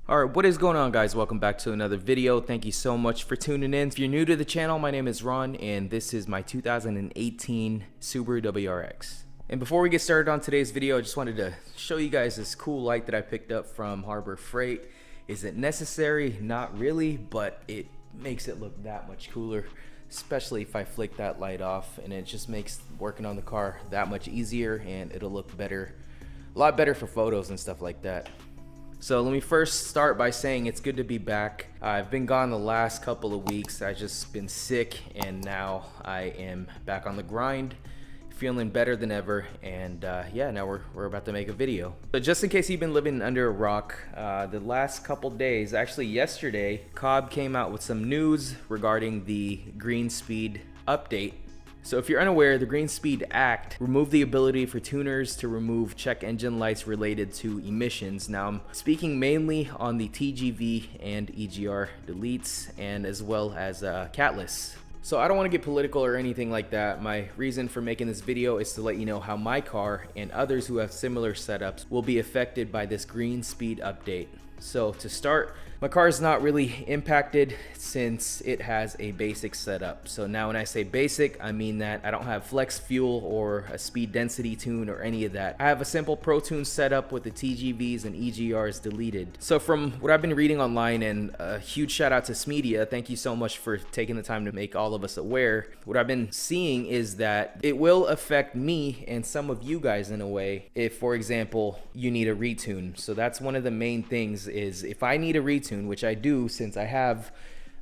Alright, what is going on, guys? Welcome back to another video. Thank you so much for tuning in. If you're new to the channel, my name is Ron and this is my 2018 Subaru WRX. And before we get started on today's video, I just wanted to show you guys this cool light that I picked up from Harbor Freight. Is it necessary? Not really, but it makes it look that much cooler, especially if I flick that light off, and it just makes working on the car that much easier and it'll look better, a lot better for photos and stuff like that. So let me first start by saying it's good to be back. I've been gone the last couple of weeks. I've just been sick and now I am back on the grind, feeling better than ever, and yeah, now we're about to make a video. But just in case you've been living under a rock, the last couple days, actually yesterday, COBB came out with some news regarding the Green Speed update. So if you're unaware, the Green Speed Act removed the ability for tuners to remove check engine lights related to emissions. Now I'm speaking mainly on the TGV and EGR deletes, and as well as catless. So I don't want to get political or anything like that. My reason for making this video is to let you know how my car and others who have similar setups will be affected by this Green Speed update. So to start, my car is not really impacted since it has a basic setup. So now when I say basic, I mean that I don't have flex fuel or a speed density tune or any of that. I have a simple Protuned setup with the TGVs and EGRs deleted. So from what I've been reading online, and a huge shout out to Smedia, thank you so much for taking the time to make all of us aware. What I've been seeing is that it will affect me and some of you guys in a way if, for example, you need a retune. So that's one of the main things, is if I need a retune, which I do since I have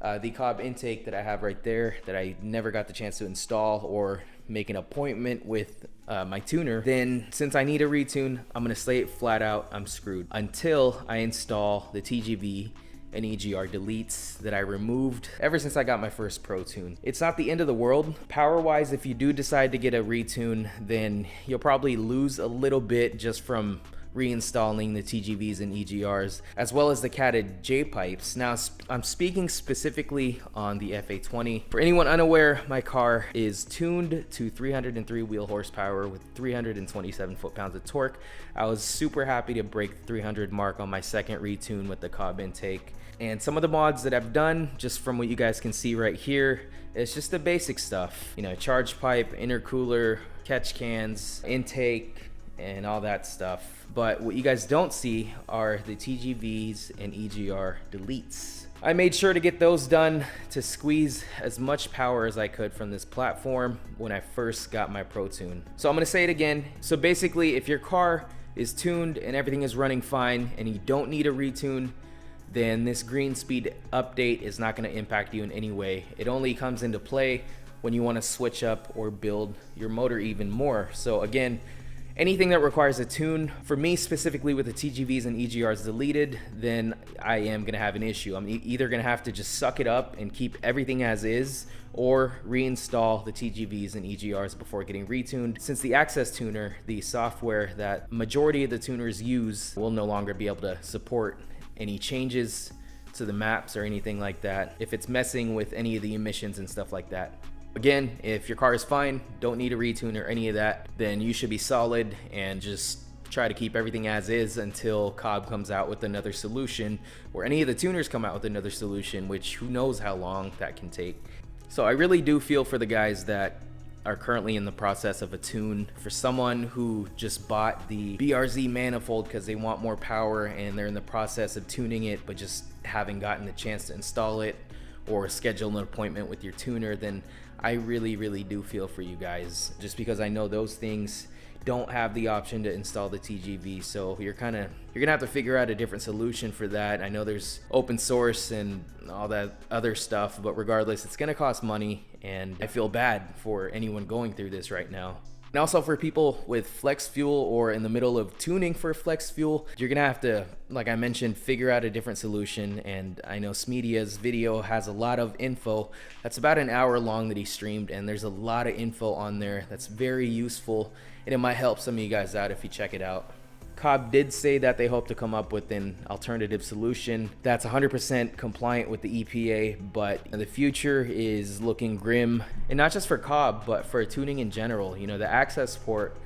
the COBB intake that I have right there that I never got the chance to install or make an appointment with my tuner, then since I need a retune, I'm gonna say it flat out, I'm screwed until I install the TGV and EGR deletes that I removed ever since I got my first Protune. It's not the end of the world. Power wise, if you do decide to get a retune, then you'll probably lose a little bit just from reinstalling the TGVs and EGRs, as well as the catted J-pipes. Now, I'm speaking specifically on the FA20. For anyone unaware, my car is tuned to 303 wheel horsepower with 327 foot-pounds of torque. I was super happy to break the 300 mark on my second retune with the COBB intake. And some of the mods that I've done, just from what you guys can see right here, it's just the basic stuff. You know, charge pipe, intercooler, catch cans, intake, and all that stuff. But what you guys don't see are the TGVs and EGR deletes. I made sure to get those done to squeeze as much power as I could from this platform when I first got my Protune. So I'm gonna say it again. So basically, if your car is tuned and everything is running fine and you don't need a retune, then this Green Speed update is not gonna impact you in any way. It only comes into play when you wanna switch up or build your motor even more. So again, anything that requires a tune, for me specifically with the TGVs and EGRs deleted, then I am gonna have an issue. I'm either gonna have to just suck it up and keep everything as is, or reinstall the TGVs and EGRs before getting retuned. Since the Access Tuner, the software that majority of the tuners use, will no longer be able to support any changes to the maps or anything like that if it's messing with any of the emissions and stuff like that. Again, if your car is fine, don't need a retune or any of that, then you should be solid and just try to keep everything as is until COBB comes out with another solution, or any of the tuners come out with another solution, which who knows how long that can take. So I really do feel for the guys that are currently in the process of a tune. For someone who just bought the BRZ manifold because they want more power and they're in the process of tuning it but just haven't gotten the chance to install it or schedule an appointment with your tuner, then I really do feel for you guys, just because I know those things don't have the option to install the TGV. So you're gonna have to figure out a different solution for that. I know there's open source and all that other stuff, but regardless, it's gonna cost money, and I feel bad for anyone going through this right now. And also for people with flex fuel or in the middle of tuning for flex fuel, you're gonna have to, like I mentioned, figure out a different solution. And I know Smedia's video has a lot of info. That's about an hour long that he streamed, and there's a lot of info on there that's very useful, and it might help some of you guys out if you check it out. COBB did say that they hope to come up with an alternative solution that's 100% compliant with the EPA, but the future is looking grim, and not just for COBB, but for tuning in general. You know, the access port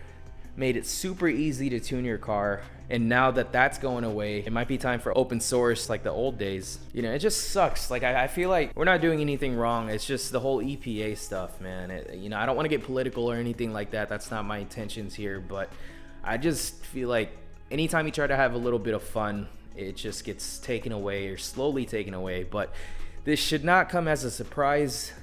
made it super easy to tune your car. And now that that's going away, it might be time for open source like the old days. You know, it just sucks. Like, I feel like we're not doing anything wrong. It's just the whole EPA stuff, man. You know, I don't want to get political or anything like that. That's not my intentions here. But I just feel like anytime you try to have a little bit of fun, it just gets taken away or slowly taken away. But this should not come as a surprise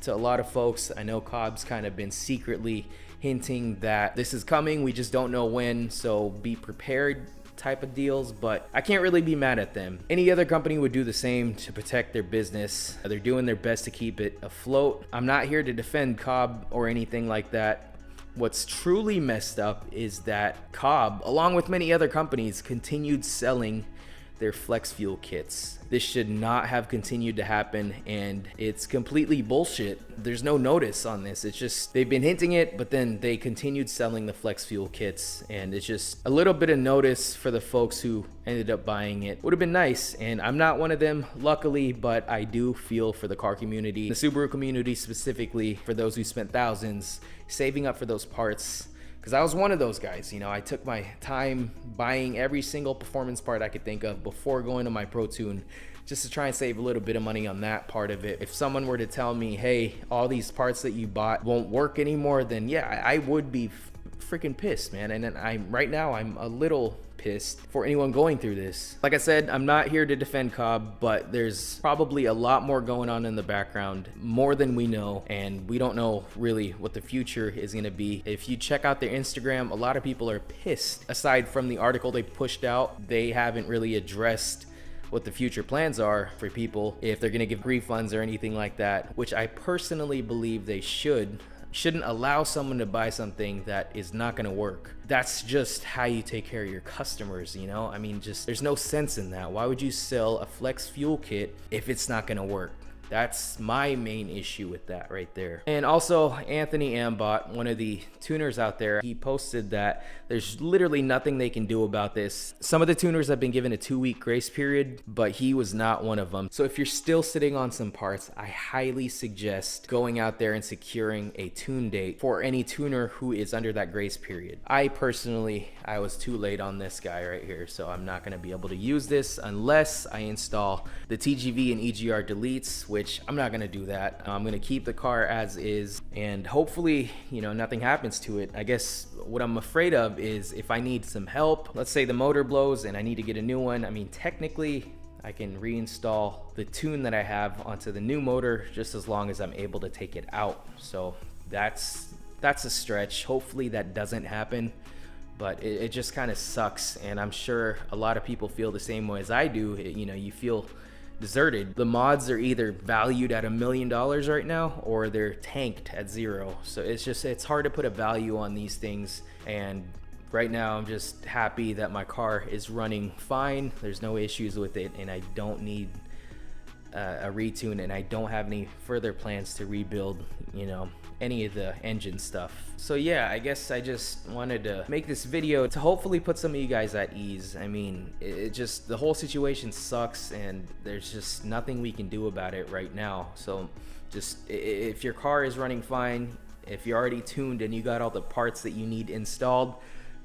to a lot of folks. I know COBB's kind of been secretly hinting that this is coming, we just don't know when, so be prepared type of deals, but I can't really be mad at them. Any other company would do the same to protect their business. They're doing their best to keep it afloat. I'm not here to defend COBB or anything like that. What's truly messed up is that COBB, along with many other companies, continued selling their flex fuel kits. This should not have continued to happen, and it's completely bullshit. There's no notice on this. It's just they've been hinting it, but then they continued selling the flex fuel kits, and it's just a little bit of notice for the folks who ended up buying it. Would have been nice, and I'm not one of them, luckily, but I do feel for the car community, the Subaru community specifically, for those who spent thousands saving up for those parts. Because I was one of those guys, you know, I took my time buying every single performance part I could think of before going to my Protuned, just to try and save a little bit of money on that part of it. If someone were to tell me, hey, all these parts that you bought won't work anymore, then yeah, I would be freaking pissed, man. And right now I'm a little pissed for anyone going through this. Like I said, I'm not here to defend COBB, but there's probably a lot more going on in the background, more than we know, and we don't know really what the future is going to be. If you check out their Instagram, a lot of people are pissed. Aside from the article they pushed out, they haven't really addressed what the future plans are for people, if they're going to give refunds or anything like that, which I personally believe they shouldn't allow someone to buy something that is not going to work. That's just how you take care of your customers, you know? I mean, just there's no sense in that. Why would you sell a flex fuel kit if it's not going to work? That's my main issue with that right there. And also, Anthony Ambot, one of the tuners out there, he posted that there's literally nothing they can do about this. Some of the tuners have been given a 2-week grace period, but he was not one of them. So if you're still sitting on some parts, I highly suggest going out there and securing a tune date for any tuner who is under that grace period. I was too late on this guy right here, so I'm not gonna be able to use this unless I install the TGV and EGR deletes, which I'm not gonna do that. I'm gonna keep the car as is, and hopefully, you know, nothing happens to it. I guess what I'm afraid of is if I need some help, let's say the motor blows and I need to get a new one. I mean, technically, I can reinstall the tune that I have onto the new motor just as long as I'm able to take it out. So that's a stretch. Hopefully that doesn't happen, but it just kind of sucks, and I'm sure a lot of people feel the same way as I do. You know, you feel deserted. The mods are either valued at $1 million right now, or they're tanked at 0. So it's hard to put a value on these things. And right now I'm just happy that my car is running fine. There's no issues with it, and I don't need a retune, and I don't have any further plans to rebuild, you know, any of the engine stuff. So yeah, I guess I just wanted to make this video to hopefully put some of you guys at ease. I mean, the whole situation sucks, and there's just nothing we can do about it right now. So just, if your car is running fine, if you're already tuned and you got all the parts that you need installed,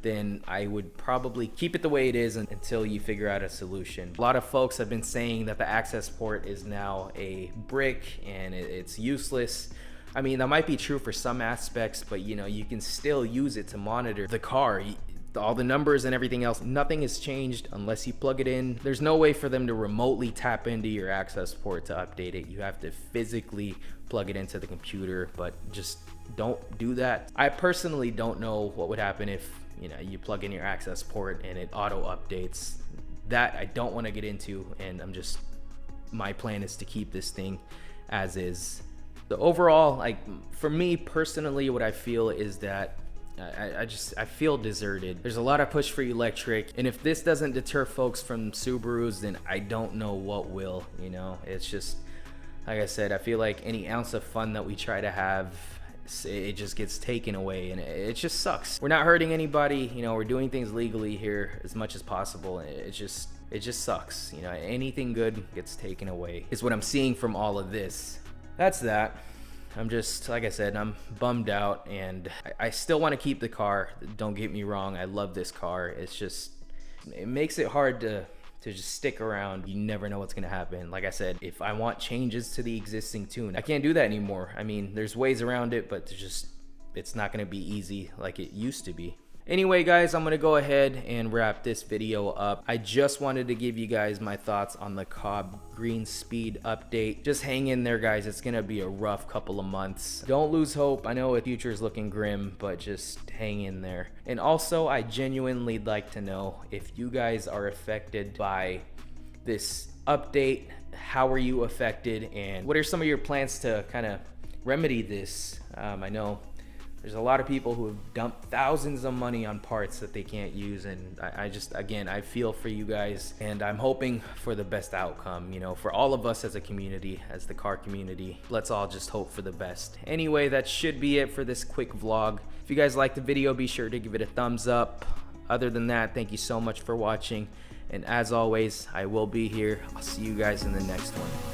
then I would probably keep it the way it is until you figure out a solution. A lot of folks have been saying that the access port is now a brick and it's useless. I mean, that might be true for some aspects, but you know, you can still use it to monitor the car. All the numbers and everything else, nothing has changed unless you plug it in. There's no way for them to remotely tap into your access port to update it. You have to physically plug it into the computer, but just don't do that. I personally don't know what would happen if, you know, you plug in your access port and it auto updates. That I don't want to get into, and my plan is to keep this thing as is. So overall, like, for me personally, what I feel is that I feel deserted. There's a lot of push for electric, and if this doesn't deter folks from Subarus, then I don't know what will. You know, it's just, like I said, I feel like any ounce of fun that we try to have, it just gets taken away, and it just sucks. We're not hurting anybody, you know, we're doing things legally here as much as possible, and it just sucks. You know, anything good gets taken away is what I'm seeing from all of this. That's that. I'm just, like I said, I'm bummed out, and I still want to keep the car. Don't get me wrong, I love this car. It's just, it makes it hard to just stick around. You never know what's gonna happen. Like I said, if I want changes to the existing tune, I can't do that anymore. I mean, there's ways around it, but it's not gonna be easy like it used to be. Anyway, guys, I'm gonna go ahead and wrap this video up. I just wanted to give you guys my thoughts on the COBB Green Speed update. Just hang in there, guys. It's gonna be a rough couple of months. Don't lose hope. I know the future is looking grim, but just hang in there. And also, I genuinely like to know if you guys are affected by this update. How are you affected, and what are some of your plans to kind of remedy this? I know there's a lot of people who have dumped thousands of money on parts that they can't use, and I just, again, I feel for you guys, and I'm hoping for the best outcome, you know, for all of us as a community, as the car community. Let's all just hope for the best. Anyway, that should be it for this quick vlog. If you guys liked the video, be sure to give it a thumbs up. Other than that, thank you so much for watching, and as always, I will be here. I'll see you guys in the next one.